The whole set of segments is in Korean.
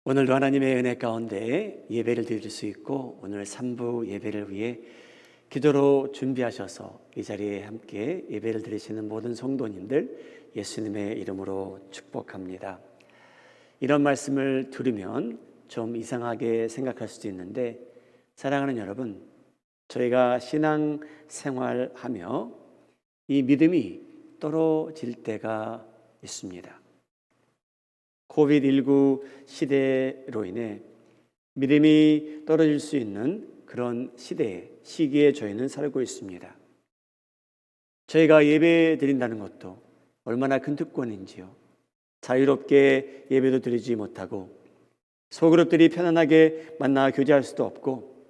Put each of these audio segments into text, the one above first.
오늘도 하나님의 은혜 가운데 예배를 드릴 수 있고 오늘 3부 예배를 위해 기도로 준비하셔서 이 자리에 함께 예배를 드리시는 모든 성도님들 예수님의 이름으로 축복합니다. 이런 말씀을 들으면 좀 이상하게 생각할 수도 있는데 사랑하는 여러분, 저희가 신앙 생활하며 이 믿음이 떨어질 때가 있습니다. 코비드19 시대로 인해 믿음이 떨어질 수 있는 그런 시기에 저희는 살고 있습니다. 저희가 예배 드린다는 것도 얼마나 큰 특권인지요. 자유롭게 예배도 드리지 못하고 소그룹들이 편안하게 만나 교제할 수도 없고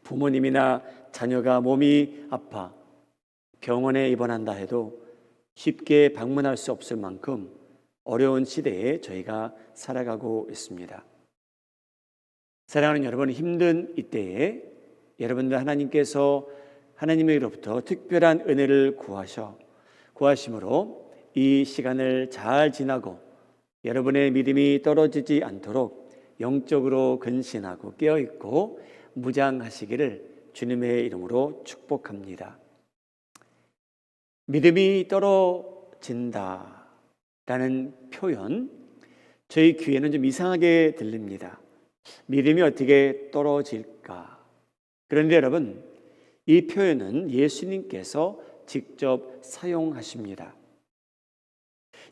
부모님이나 자녀가 몸이 아파 병원에 입원한다 해도 쉽게 방문할 수 없을 만큼 어려운 시대에 저희가 살아가고 있습니다. 사랑하는 여러분, 힘든 이때에 여러분들 하나님께서 하나님으로부터 특별한 은혜를 구하심으로 이 시간을 잘 지나고 여러분의 믿음이 떨어지지 않도록 영적으로 근신하고 깨어있고 무장하시기를 주님의 이름으로 축복합니다. 믿음이 떨어진다 라는 표현, 저희 귀에는 좀 이상하게 들립니다. 믿음이 어떻게 떨어질까? 그런데 여러분, 이 표현은 예수님께서 직접 사용하십니다.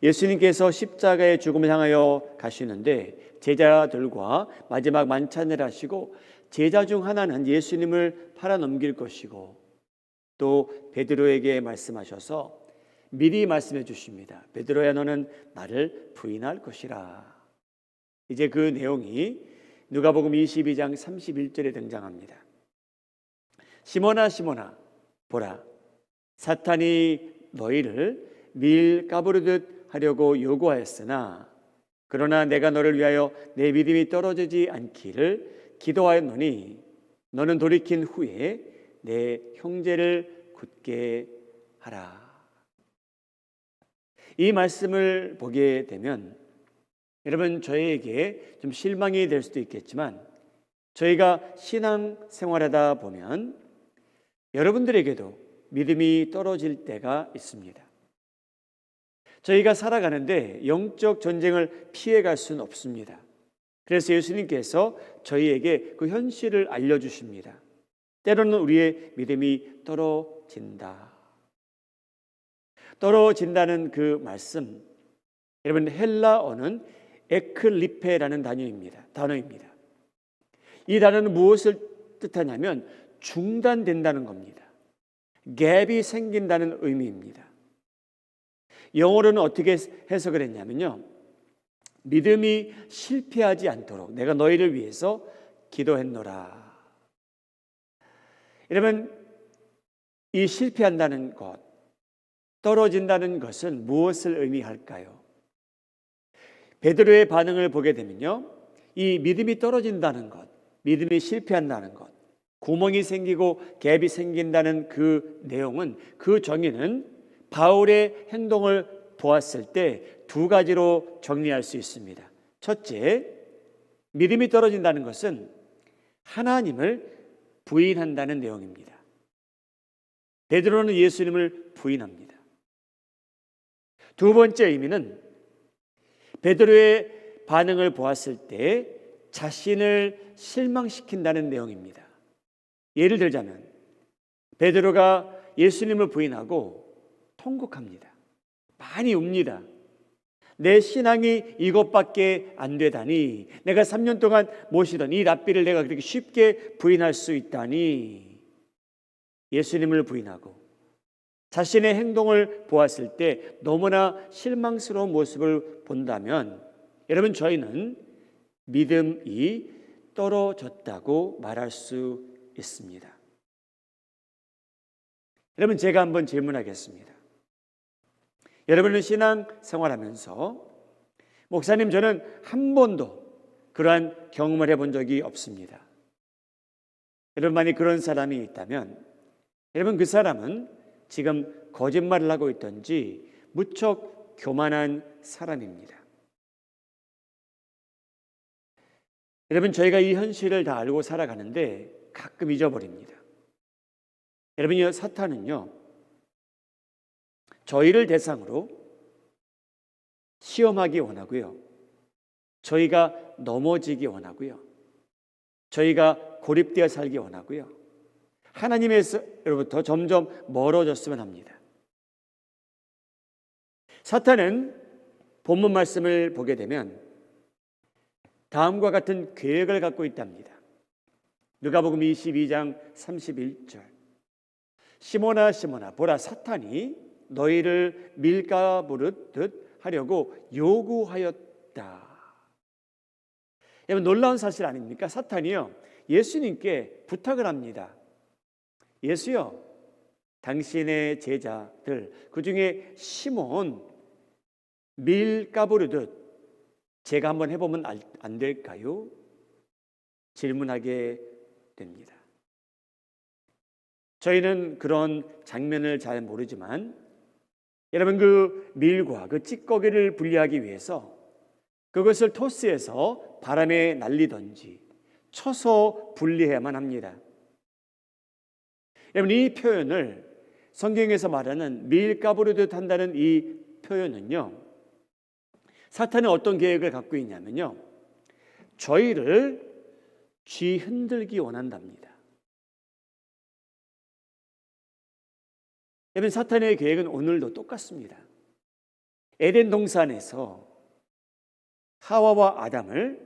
예수님께서 십자가의 죽음을 향하여 가시는데 제자들과 마지막 만찬을 하시고 제자 중 하나는 예수님을 팔아넘길 것이고 또 베드로에게 말씀하셔서 미리 말씀해 주십니다. 베드로야, 너는 나를 부인할 것이라. 이제 그 내용이 누가복음 22장 31절에 등장합니다. 시몬아 시몬아 보라, 사탄이 너희를 밀 까부르듯 하려고 요구하였으나 그러나 내가 너를 위하여 내 믿음이 떨어지지 않기를 기도하였노니 너는 돌이킨 후에 내 형제를 굳게 하라. 이 말씀을 보게 되면 여러분, 저희에게 좀 실망이 될 수도 있겠지만 저희가 신앙 생활하다 보면 여러분들에게도 믿음이 떨어질 때가 있습니다. 저희가 살아가는데 영적 전쟁을 피해갈 수는 없습니다. 그래서 예수님께서 저희에게 그 현실을 알려주십니다. 때로는 우리의 믿음이 떨어진다는 그 말씀, 여러분 헬라어는 에클리페라는 단어입니다. 이 단어는 무엇을 뜻하냐면 중단된다는 겁니다. 갭이 생긴다는 의미입니다. 영어로는 어떻게 해석을 했냐면요, 믿음이 실패하지 않도록 내가 너희를 위해서 기도했노라. 여러분, 이 실패한다는 것, 떨어진다는 것은 무엇을 의미할까요? 베드로의 반응을 보게 되면요, 이 믿음이 떨어진다는 것, 믿음이 실패한다는 것, 구멍이 생기고 갭이 생긴다는 그 내용은, 그 정의는 바울의 행동을 보았을 때 두 가지로 정리할 수 있습니다. 첫째, 믿음이 떨어진다는 것은 하나님을 부인한다는 내용입니다. 베드로는 예수님을 부인합니다. 두 번째 의미는 베드로의 반응을 보았을 때 자신을 실망시킨다는 내용입니다. 예를 들자면 베드로가 예수님을 부인하고 통곡합니다. 많이 웁니다. 내 신앙이 이것밖에 안 되다니, 내가 3년 동안 모시던 이 랍비를 내가 그렇게 쉽게 부인할 수 있다니. 예수님을 부인하고 자신의 행동을 보았을 때 너무나 실망스러운 모습을 본다면 여러분, 저희는 믿음이 떨어졌다고 말할 수 있습니다. 여러분, 제가 한번 질문하겠습니다. 여러분은 신앙 생활하면서 목사님, 저는 한 번도 그러한 경험을 해본 적이 없습니다. 여러분, 만약 그런 사람이 있다면 여러분, 그 사람은 지금 거짓말을 하고 있든지 무척 교만한 사람입니다. 여러분, 저희가 이 현실을 다 알고 살아가는데 가끔 잊어버립니다. 여러분, 사탄은요, 저희를 대상으로 시험하기 원하고요, 저희가 넘어지기 원하고요, 저희가 고립되어 살기 원하고요, 하나님으로부터 점점 멀어졌으면 합니다. 사탄은 본문 말씀을 보게 되면 다음과 같은 계획을 갖고 있답니다. 누가복음 22장 31절. 시몬아 시몬아, 보라, 사탄이 너희를 밀가부르듯 하려고 요구하였다. 여러분, 놀라운 사실 아닙니까? 사탄이요, 예수님께 부탁을 합니다. 예수요, 당신의 제자들, 그 중에 시몬 밀가부르듯 제가 한번 해보면 안 될까요? 질문하게 됩니다. 저희는 그런 장면을 잘 모르지만 여러분, 그 밀과 그 찌꺼기를 분리하기 위해서 그것을 토스해서 바람에 날리든지 쳐서 분리해야만 합니다. 여러분, 이 표현을 성경에서 말하는 밀가부르듯 한다는 이 표현은요, 사탄은 어떤 계획을 갖고 있냐면요, 저희를 쥐 흔들기 원한답니다. 여러분, 사탄의 계획은 오늘도 똑같습니다. 에덴 동산에서 하와와 아담을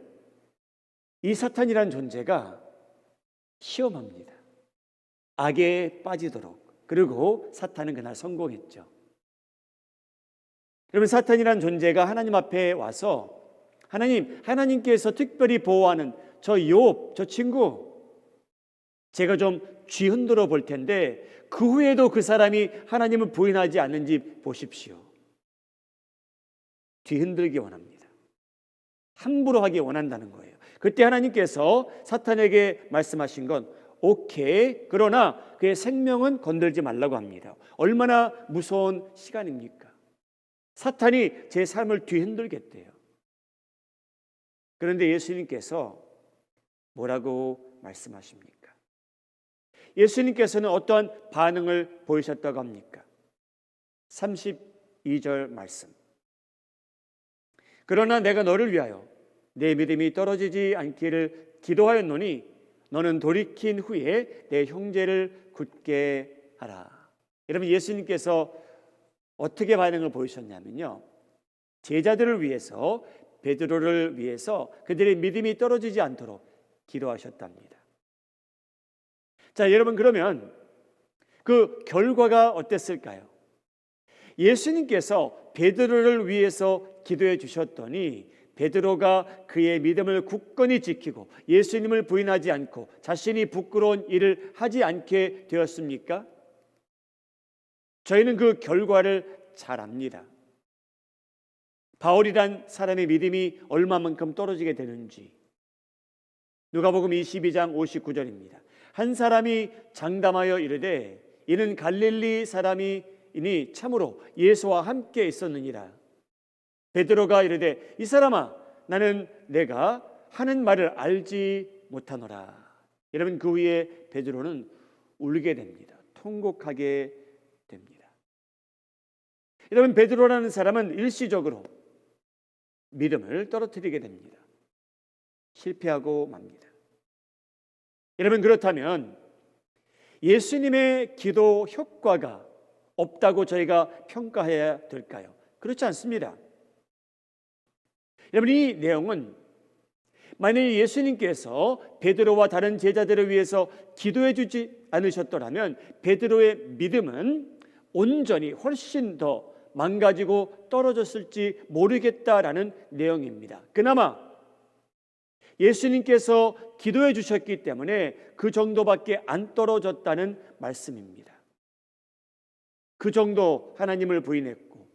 이 사탄이란 존재가 시험합니다. 악에 빠지도록. 그리고 사탄은 그날 성공했죠. 여러분, 사탄이란 존재가 하나님 앞에 와서 하나님께서 특별히 보호하는 저 욥, 저 친구, 제가 좀 쥐 흔들어 볼 텐데 그 후에도 그 사람이 하나님을 부인하지 않는지 보십시오. 뒤 흔들기 원합니다. 함부로 하기 원한다는 거예요. 그때 하나님께서 사탄에게 말씀하신 건 오케이, 그러나 그의 생명은 건들지 말라고 합니다. 얼마나 무서운 시간입니까? 사탄이 제 삶을 뒤흔들겠대요. 그런데 예수님께서 뭐라고 말씀하십니까? 예수님께서는 어떠한 반응을 보이셨다고 합니까? 32절 말씀. 그러나 내가 너를 위하여 내 믿음이 떨어지지 않기를 기도하였노니 너는 돌이킨 후에 내 형제를 굳게 하라. 여러분, 예수님께서 어떻게 반응을 보이셨냐면요, 제자들을 위해서, 베드로를 위해서 그들의 믿음이 떨어지지 않도록 기도하셨답니다. 자, 여러분, 그러면 그 결과가 어땠을까요? 예수님께서 베드로를 위해서 기도해 주셨더니 베드로가 그의 믿음을 굳건히 지키고 예수님을 부인하지 않고 자신이 부끄러운 일을 하지 않게 되었습니까? 저희는 그 결과를 잘 압니다. 바울이란 사람의 믿음이 얼마만큼 떨어지게 되는지 누가복음 22장 59절입니다. 한 사람이 장담하여 이르되 이는 갈릴리 사람이니 참으로 예수와 함께 있었느니라. 베드로가 이르되 이 사람아, 나는 내가 하는 말을 알지 못하노라. 여러분, 그 위에 베드로는 울게 됩니다. 통곡하게 됩니다. 여러분, 베드로라는 사람은 일시적으로 믿음을 떨어뜨리게 됩니다. 실패하고 맙니다. 여러분, 그렇다면 예수님의 기도 효과가 없다고 저희가 평가해야 될까요? 그렇지 않습니다. 여러분, 이 내용은 만약에 예수님께서 베드로와 다른 제자들을 위해서 기도해 주지 않으셨더라면 베드로의 믿음은 온전히 훨씬 더 망가지고 떨어졌을지 모르겠다라는 내용입니다. 그나마 예수님께서 기도해 주셨기 때문에 그 정도밖에 안 떨어졌다는 말씀입니다. 그 정도 하나님을 부인했고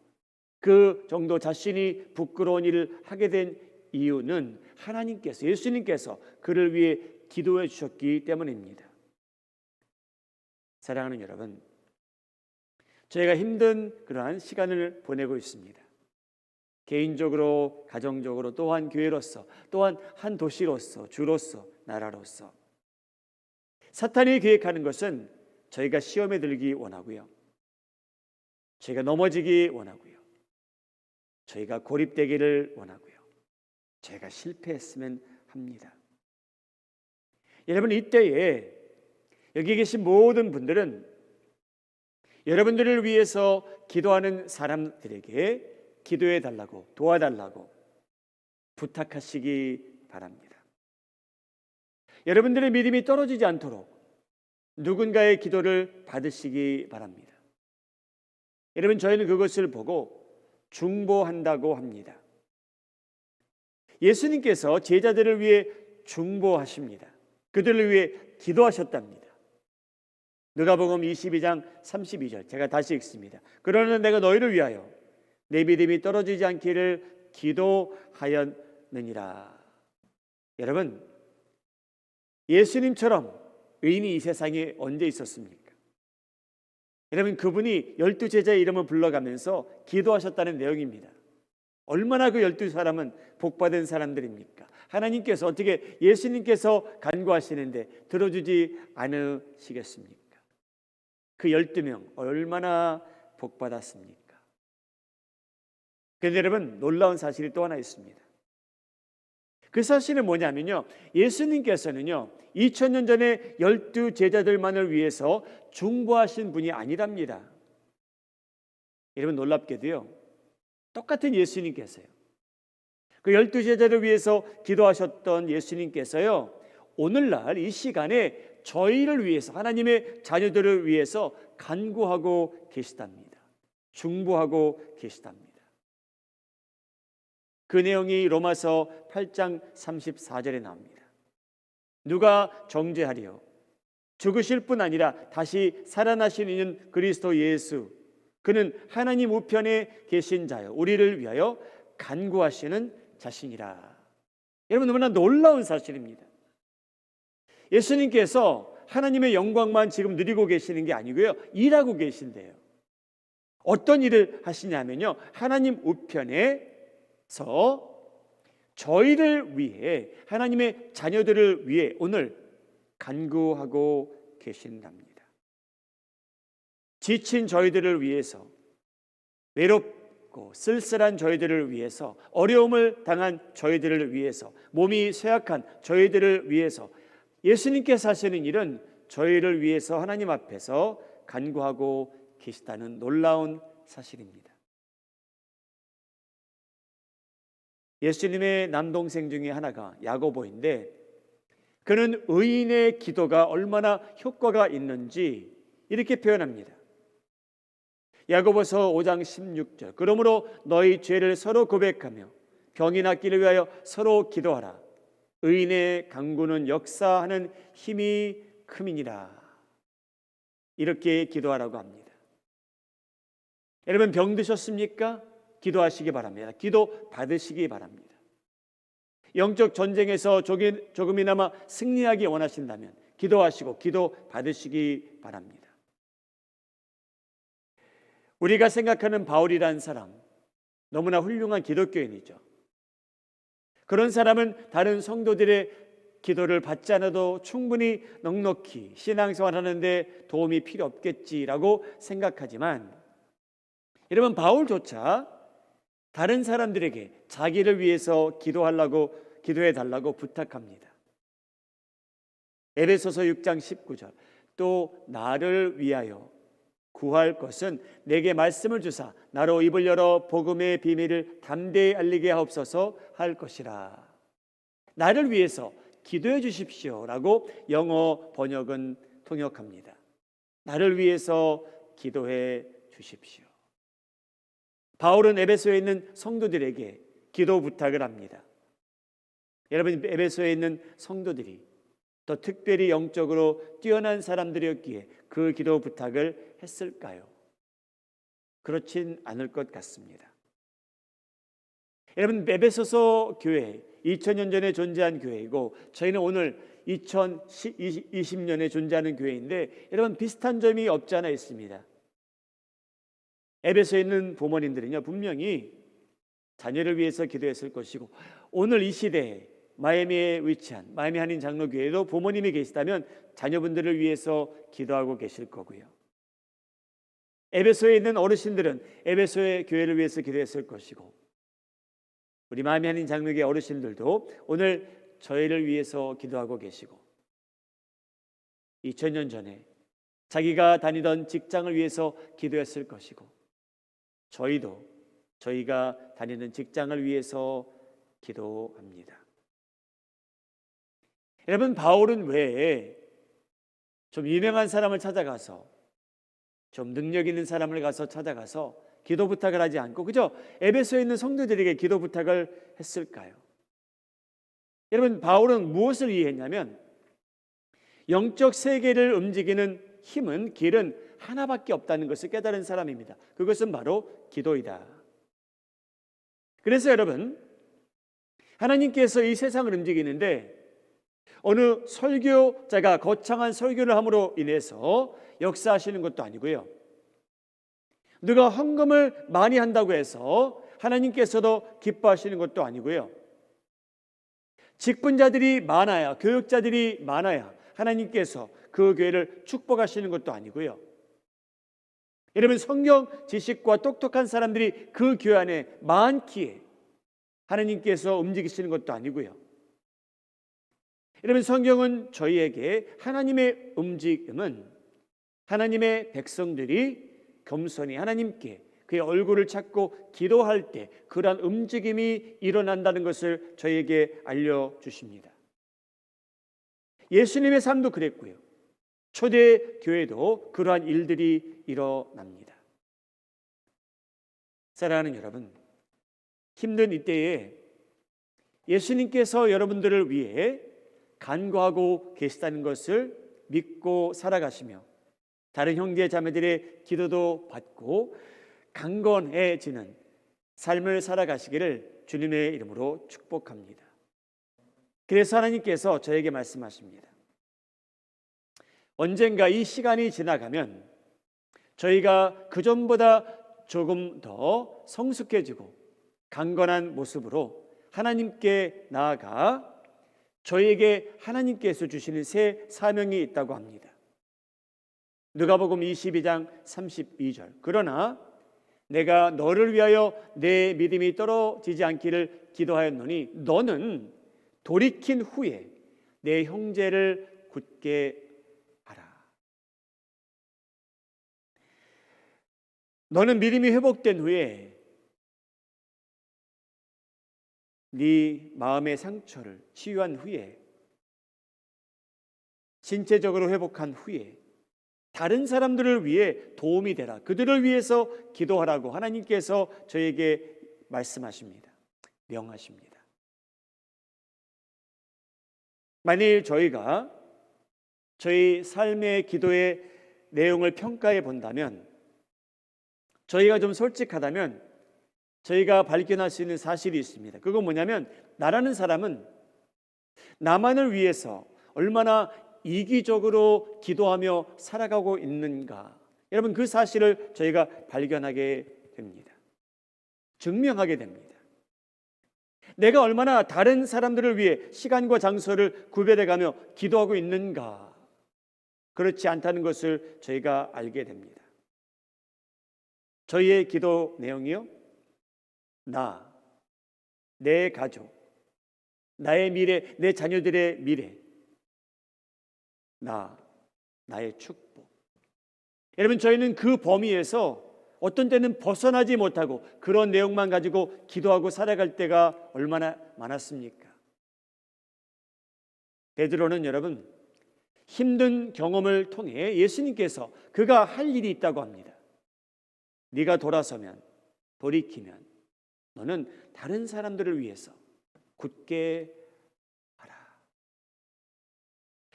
그 정도 자신이 부끄러운 일을 하게 된 이유는 하나님께서, 예수님께서 그를 위해 기도해 주셨기 때문입니다. 사랑하는 여러분, 저희가 힘든 그러한 시간을 보내고 있습니다. 개인적으로, 가정적으로, 또한 교회로서, 또한 한 도시로서, 주로서, 나라로서. 사탄이 계획하는 것은 저희가 시험에 들기 원하고요, 저희가 넘어지기 원하고요, 저희가 고립되기를 원하고요, 저희가 실패했으면 합니다. 여러분, 이때에 여기 계신 모든 분들은 여러분들을 위해서 기도하는 사람들에게 기도해 달라고, 도와달라고 부탁하시기 바랍니다. 여러분들의 믿음이 떨어지지 않도록 누군가의 기도를 받으시기 바랍니다. 여러분, 저희는 그것을 보고 중보한다고 합니다. 예수님께서 제자들을 위해 중보하십니다. 그들을 위해 기도하셨답니다. 누가복음 22장 32절, 제가 다시 읽습니다. 그러나 내가 너희를 위하여 내 믿음이 떨어지지 않기를 기도하였느니라. 여러분, 예수님처럼 의인이 이 세상에 언제 있었습니까? 여러분, 그분이 12제자의 이름을 불러가면서 기도하셨다는 내용입니다. 얼마나 그 12사람은 복받은 사람들입니까? 하나님께서 어떻게 예수님께서 간구하시는데 들어주지 않으시겠습니까? 그 12명 얼마나 복받았습니까? 그런데 여러분, 놀라운 사실이 또 하나 있습니다. 그 사실은 뭐냐면요, 예수님께서는요 2000년 전에 12제자들만을 위해서 중보하신 분이 아니랍니다. 여러분, 놀랍게도요, 똑같은 예수님께서요, 그 12제자를 위해서 기도하셨던 예수님께서요 오늘날 이 시간에 저희를 위해서, 하나님의 자녀들을 위해서 간구하고 계시답니다. 중보하고 계시답니다. 그 내용이 로마서 8장 34절에 나옵니다. 누가 정죄하리요? 죽으실 뿐 아니라 다시 살아나신 이는 그리스도 예수, 그는 하나님 우편에 계신 자요 우리를 위하여 간구하시는 자신이라. 여러분, 너무나 놀라운 사실입니다. 예수님께서 하나님의 영광만 지금 누리고 계시는 게 아니고요, 일하고 계신데요. 어떤 일을 하시냐면요, 하나님 우편에서 저희를 위해, 하나님의 자녀들을 위해 오늘 간구하고 계신답니다. 지친 저희들을 위해서, 외롭고 쓸쓸한 저희들을 위해서, 어려움을 당한 저희들을 위해서, 몸이 쇠약한 저희들을 위해서 예수님께서 하시는 일은 저희를 위해서 하나님 앞에서 간구하고 계시다는 놀라운 사실입니다. 예수님의 남동생 중에 하나가 야고보인데, 그는 의인의 기도가 얼마나 효과가 있는지 이렇게 표현합니다. 야고보서 5장 16절, 그러므로 너희 죄를 서로 고백하며 병이 낫기를 위하여 서로 기도하라. 의인의 간구는 역사하는 힘이 큼이니라. 이렇게 기도하라고 합니다. 여러분, 병 드셨습니까? 기도하시기 바랍니다. 기도 받으시기 바랍니다. 영적 전쟁에서 조금이나마 승리하기 원하신다면 기도하시고 기도 받으시기 바랍니다. 우리가 생각하는 바울이라는 사람, 너무나 훌륭한 기독교인이죠. 그런 사람은 다른 성도들의 기도를 받지 않아도 충분히 넉넉히 신앙생활하는데 도움이 필요 없겠지라고 생각하지만, 여러분, 바울조차 다른 사람들에게 자기를 위해서 기도해 달라고 부탁합니다. 에베소서 6장 19절, 또 나를 위하여 구할 것은 내게 말씀을 주사 나로 입을 열어 복음의 비밀을 담대히 알리게 하옵소서 할 것이라. 나를 위해서 기도해 주십시오라고 영어 번역은 통역합니다. 나를 위해서 기도해 주십시오. 바울은 에베소에 있는 성도들에게 기도 부탁을 합니다. 여러분, 에베소에 있는 성도들이 더 특별히 영적으로 뛰어난 사람들이었기에 그 기도 부탁을 했을까요? 그렇진 않을 것 같습니다. 여러분, 에베소서 교회 2000년 전에 존재한 교회이고 저희는 오늘 2020년에 존재하는 교회인데, 여러분, 비슷한 점이 없지 않아 있습니다. 에베소에 있는 부모님들은요 분명히 자녀를 위해서 기도했을 것이고, 오늘 이 시대에 마이애미에 위치한 마이애미 한인 장로교회에도 부모님이 계시다면 자녀분들을 위해서 기도하고 계실 거고요. 에베소에 있는 어르신들은 에베소의 교회를 위해서 기도했을 것이고, 우리 마이애미 한인 장로교회 어르신들도 오늘 저희를 위해서 기도하고 계시고, 2000년 전에 자기가 다니던 직장을 위해서 기도했을 것이고, 저희도 저희가 다니는 직장을 위해서 기도합니다. 여러분, 바울은 왜 좀 유명한 사람을 찾아가서, 좀 능력 있는 사람을 찾아가서 기도 부탁을 하지 않고 그저 에베소에 있는 성도들에게 기도 부탁을 했을까요? 여러분, 바울은 무엇을 이해했냐면 영적 세계를 움직이는 힘은, 길은 하나밖에 없다는 것을 깨달은 사람입니다. 그것은 바로 기도이다. 그래서 여러분, 하나님께서 이 세상을 움직이는데 어느 설교자가 거창한 설교를 함으로 인해서 역사하시는 것도 아니고요, 누가 헌금을 많이 한다고 해서 하나님께서도 기뻐하시는 것도 아니고요, 직분자들이 많아야, 교육자들이 많아야 하나님께서 그 교회를 축복하시는 것도 아니고요, 여러분, 성경 지식과 똑똑한 사람들이 그 교회 안에 많기에 하나님께서 움직이시는 것도 아니고요, 여러분, 성경은 저희에게 하나님의 움직임은 하나님의 백성들이 겸손히 하나님께 그의 얼굴을 찾고 기도할 때 그러한 움직임이 일어난다는 것을 저희에게 알려주십니다. 예수님의 삶도 그랬고요, 초대 교회도 그러한 일들이 일어납니다. 사랑하는 여러분, 힘든 이때에 예수님께서 여러분들을 위해 간구하고 계시다는 것을 믿고 살아가시며 다른 형제 자매들의 기도도 받고 강건해지는 삶을 살아가시기를 주님의 이름으로 축복합니다. 그래서 하나님께서 저에게 말씀하십니다. 언젠가 이 시간이 지나가면 저희가 그전보다 조금 더 성숙해지고 강건한 모습으로 하나님께 나아가 저희에게 하나님께서 주시는 새 사명이 있다고 합니다. 누가복음 22장 32절. 그러나 내가 너를 위하여 내 믿음이 떨어지지 않기를 기도하였노니 너는 돌이킨 후에 내 형제를 굳게 하라. 너는 믿음이 회복된 후에 네 마음의 상처를 치유한 후에, 신체적으로 회복한 후에 다른 사람들을 위해 도움이 되라, 그들을 위해서 기도하라고 하나님께서 저에게 말씀하십니다. 명하십니다. 만일 저희가 저희 삶의 기도의 내용을 평가해 본다면, 저희가 좀 솔직하다면 저희가 발견할 수 있는 사실이 있습니다. 그건 뭐냐면, 나라는 사람은 나만을 위해서 얼마나 이기적으로 기도하며 살아가고 있는가, 여러분, 그 사실을 저희가 발견하게 됩니다. 증명하게 됩니다. 내가 얼마나 다른 사람들을 위해 시간과 장소를 구별해가며 기도하고 있는가, 그렇지 않다는 것을 저희가 알게 됩니다. 저희의 기도 내용이요, 나, 내 가족, 나의 미래, 내 자녀들의 미래, 나의 축복. 여러분, 저희는 그 범위에서 어떤 때는 벗어나지 못하고 그런 내용만 가지고 기도하고 살아갈 때가 얼마나 많았습니까? 베드로는 여러분, 힘든 경험을 통해 예수님께서 그가 할 일이 있다고 합니다. 네가 돌이키면 너는 다른 사람들을 위해서 굳게 하라.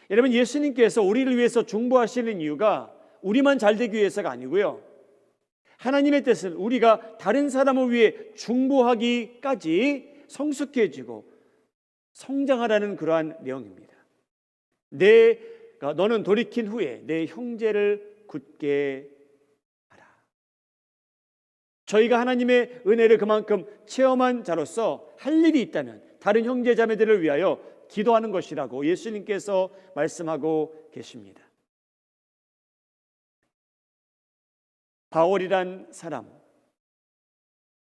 여러분, 예수님께서 우리를 위해서 중보하시는 이유가 우리만 잘되기 위해서가 아니고요, 하나님의 뜻은 우리가 다른 사람을 위해 중보하기까지 성숙해지고 성장하라는 그러한 내용입니다. 너는 돌이킨 후에 내 형제를 굳게 하라. 저희가 하나님의 은혜를 그만큼 체험한 자로서 할 일이 있다면 다른 형제 자매들을 위하여 기도하는 것이라고 예수님께서 말씀하고 계십니다. 바울이란 사람,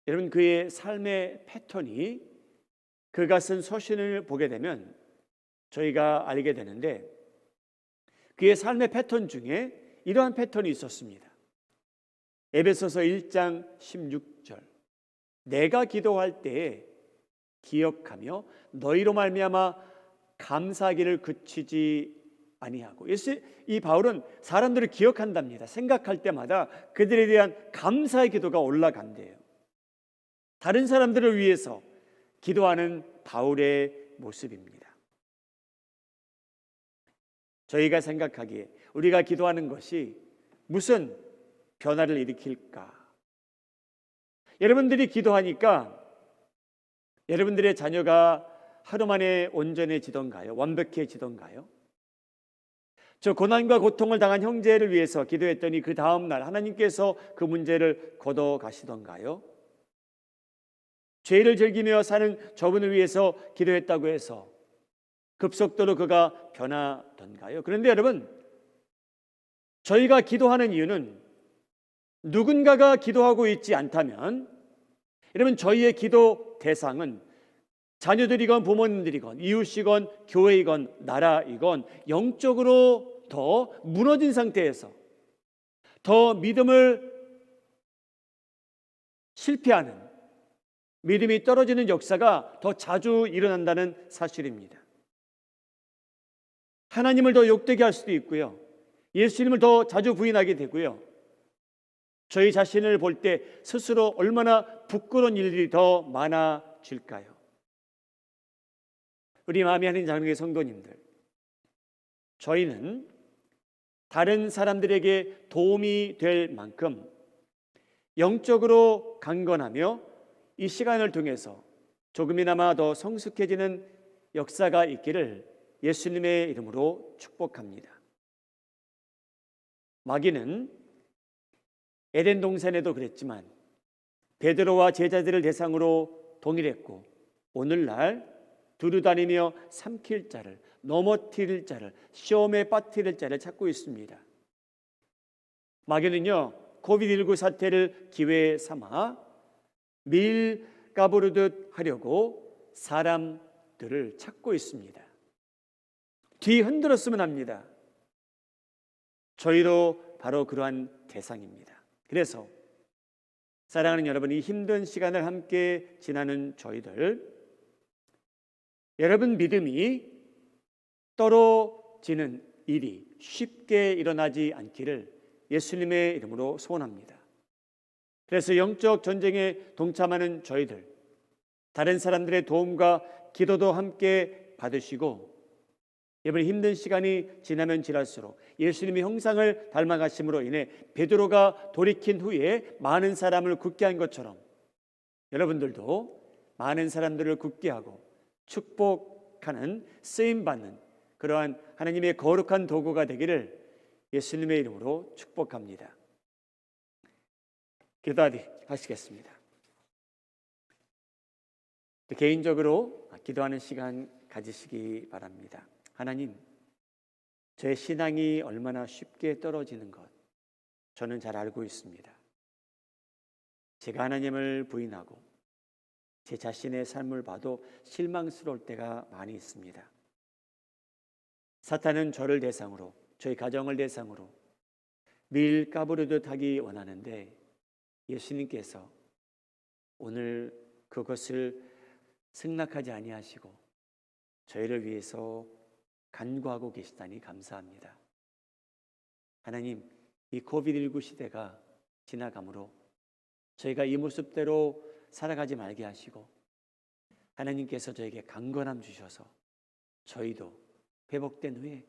여러분 그의 삶의 패턴이 그가 쓴 서신을 보게 되면 저희가 알게 되는데 그의 삶의 패턴 중에 이러한 패턴이 있었습니다. 에베소서 1장 16절 내가 기도할 때에 기억하며 너희로 말미암아 감사하기를 그치지 아니하고 이 바울은 사람들을 기억한답니다. 생각할 때마다 그들에 대한 감사의 기도가 올라간대요. 다른 사람들을 위해서 기도하는 바울의 모습입니다. 저희가 생각하기에 우리가 기도하는 것이 무슨 변화를 일으킬까? 여러분들이 기도하니까 여러분들의 자녀가 하루 만에 온전해지던가요? 완벽해지던가요? 저 고난과 고통을 당한 형제를 위해서 기도했더니 그 다음 날 하나님께서 그 문제를 걷어 가시던가요? 죄를 즐기며 사는 저분을 위해서 기도했다고 해서 급속도로 그가 변하던가요? 그런데 여러분, 저희가 기도하는 이유는 누군가가 기도하고 있지 않다면 여러분 저희의 기도 대상은 자녀들이건 부모님들이건 이웃이건 교회이건 나라이건 영적으로 더 무너진 상태에서 더 믿음을 실패하는 믿음이 떨어지는 역사가 더 자주 일어난다는 사실입니다. 하나님을 더 욕되게 할 수도 있고요. 예수님을 더 자주 부인하게 되고요. 저희 자신을 볼 때 스스로 얼마나 부끄러운 일들이 더 많아질까요? 우리 마음이 하는 자녀의 성도님들, 저희는 다른 사람들에게 도움이 될 만큼 영적으로 강건하며 이 시간을 통해서 조금이나마 더 성숙해지는 역사가 있기를 예수님의 이름으로 축복합니다. 마귀는 에덴 동산에도 그랬지만 베드로와 제자들을 대상으로 동일했고 오늘날 두루다니며 삼킬 자를, 넘어뜨릴 자를, 시험에 빠뜨릴 자를 찾고 있습니다. 마귀는요, 코비드19 사태를 기회 삼아 밀 까부르듯 하려고 사람들을 찾고 있습니다. 뒤 흔들었으면 합니다. 저희도 바로 그러한 대상입니다. 그래서 사랑하는 여러분, 이 힘든 시간을 함께 지나는 저희들, 여러분 믿음이 떨어지는 일이 쉽게 일어나지 않기를 예수님의 이름으로 소원합니다. 그래서 영적 전쟁에 동참하는 저희들, 다른 사람들의 도움과 기도도 함께 받으시고 이번 힘든 시간이 지나면 지날수록 예수님의 형상을 닮아가심으로 인해 베드로가 돌이킨 후에 많은 사람을 굳게 한 것처럼 여러분들도 많은 사람들을 굳게 하고 축복하는 쓰임받는 그러한 하나님의 거룩한 도구가 되기를 예수님의 이름으로 축복합니다. 기도하시겠습니다. 개인적으로 기도하는 시간 가지시기 바랍니다. 하나님, 저의 신앙이 얼마나 쉽게 떨어지는 것 저는 잘 알고 있습니다. 제가 하나님을 부인하고 제 자신의 삶을 봐도 실망스러울 때가 많이 있습니다. 사탄은 저를 대상으로, 저희 가정을 대상으로 밀 까부르듯 하기 원하는데 예수님께서 오늘 그것을 승낙하지 아니하시고 저희를 위해서 간구하고 계시다니 감사합니다. 하나님, 이 코비드19 시대가 지나가므로 저희가 이 모습대로 살아가지 말게 하시고 하나님께서 저에게 강건함 주셔서 저희도 회복된 후에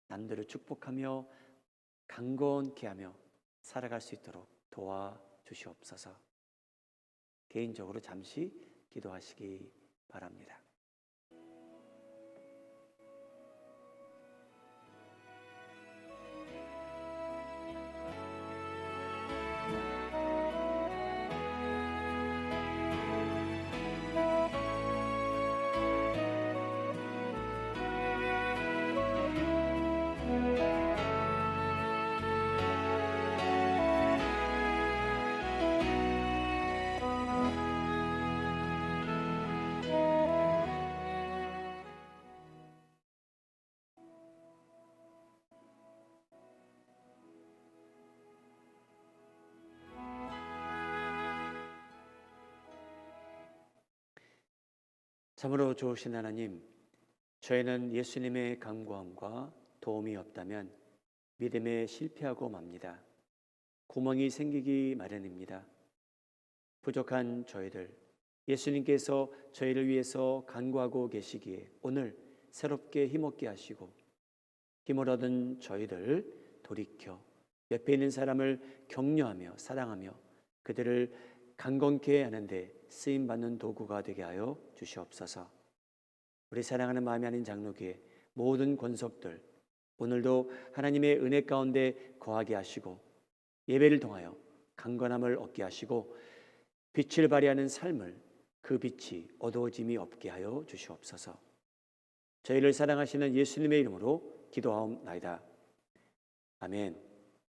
남들을 축복하며 강건케 하며 살아갈 수 있도록 도와주시옵소서. 개인적으로 잠시 기도하시기 바랍니다. 참으로 좋으신 하나님, 저희는 예수님의 간구함과 도움이 없다면 믿음에 실패하고 맙니다. 구멍이 생기기 마련입니다. 부족한 저희들, 예수님께서 저희를 위해서 간구하고 계시기에 오늘 새롭게 힘없게 하시고 힘을 얻은 저희들 돌이켜 옆에 있는 사람을 격려하며 사랑하며 그들을 강건케 하는데 쓰임받는 도구가 되게 하여 주시옵소서. 우리 사랑하는 마음이 아닌 장로교회 모든 권속들 오늘도 하나님의 은혜 가운데 거하게 하시고 예배를 통하여 강건함을 얻게 하시고 빛을 발휘하는 삶을 그 빛이 어두워짐이 없게 하여 주시옵소서. 저희를 사랑하시는 예수님의 이름으로 기도하옵나이다. 아멘.